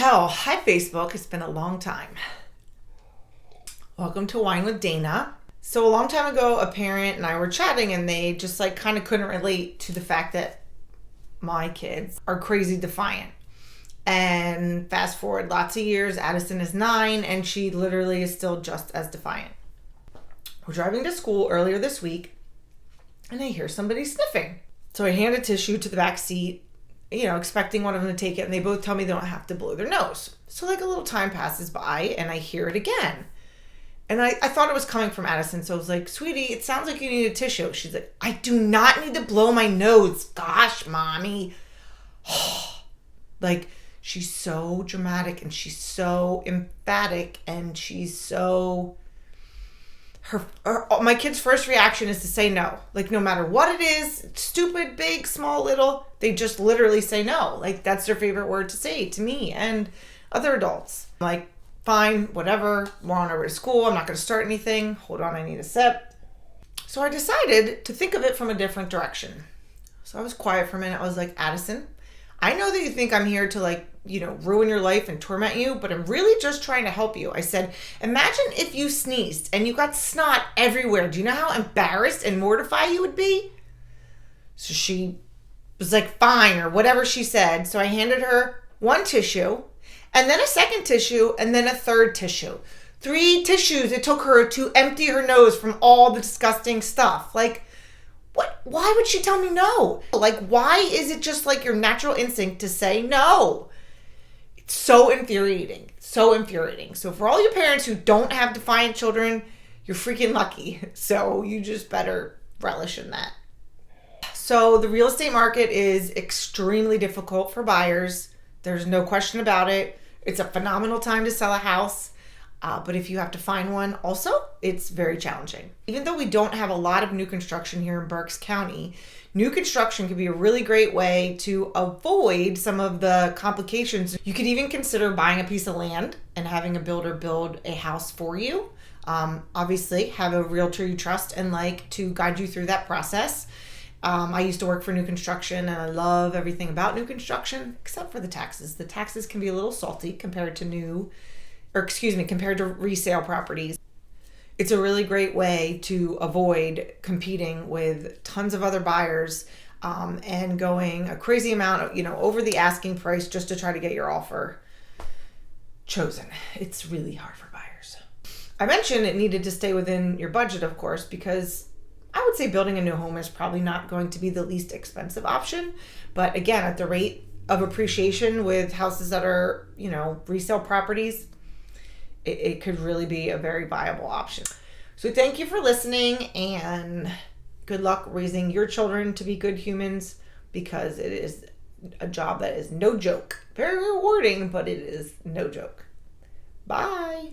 hell. Hi, Facebook. It's been a long time. Welcome to Whine with Dana. So a long time ago, a parent and I were chatting and they just kind of couldn't relate to the fact that my kids are crazy defiant. And fast forward lots of years, Addison is 9 and she literally is still just as defiant. We're driving to school earlier this week and I hear somebody sniffing. So I hand a tissue to the back seat, expecting one of them to take it, and they both tell me they don't have to blow their nose. So a little time passes by and I hear it again. And I thought it was coming from Addison. So I was like, sweetie, it sounds like you need a tissue. She's like, I do not need to blow my nose. Gosh, mommy. She's so dramatic and she's so emphatic and she's so... My kid's first reaction is to say no. No matter what it is, stupid, big, small, little, they just literally say no. That's their favorite word to say to me and other adults. I'm fine, whatever, we're on our way to school, I'm not going to start anything. Hold on, I need a sip. So I decided to think of it from a different direction. So I was quiet for a minute. I was like, Addison, I know that you think I'm here to ruin your life and torment you, but I'm really just trying to help you. I said, imagine if you sneezed and you got snot everywhere. Do you know how embarrassed and mortified you would be? So she was like, fine, or whatever she said. So I handed her one tissue and then a second tissue and then a third tissue. 3 tissues it took her to empty her nose from all the disgusting stuff. What? Why would she tell me no? Why is it just your natural instinct to say no? It's so infuriating. So infuriating. So for all you parents who don't have defiant children, you're freaking lucky. So you just better relish in that. So the real estate market is extremely difficult for buyers. There's no question about it. It's a phenomenal time to sell a house. But if you have to find one also, it's very challenging. Even though we don't have a lot of new construction here in Berks County, new construction can be a really great way to avoid some of the complications. You could even consider buying a piece of land and having a builder build a house for you. Obviously, have a realtor you trust and like to guide you through that process. I used to work for new construction and I love everything about new construction except for the taxes. The taxes can be a little salty compared to compared to resale properties. It's a really great way to avoid competing with tons of other buyers and going a crazy amount, over the asking price just to try to get your offer chosen. It's really hard for buyers. I mentioned it needed to stay within your budget, of course, because I would say building a new home is probably not going to be the least expensive option. But again, at the rate of appreciation with houses that are, resale properties, it could really be a very viable option. So thank you for listening and good luck raising your children to be good humans because it is a job that is no joke. Very rewarding, but it is no joke. Bye.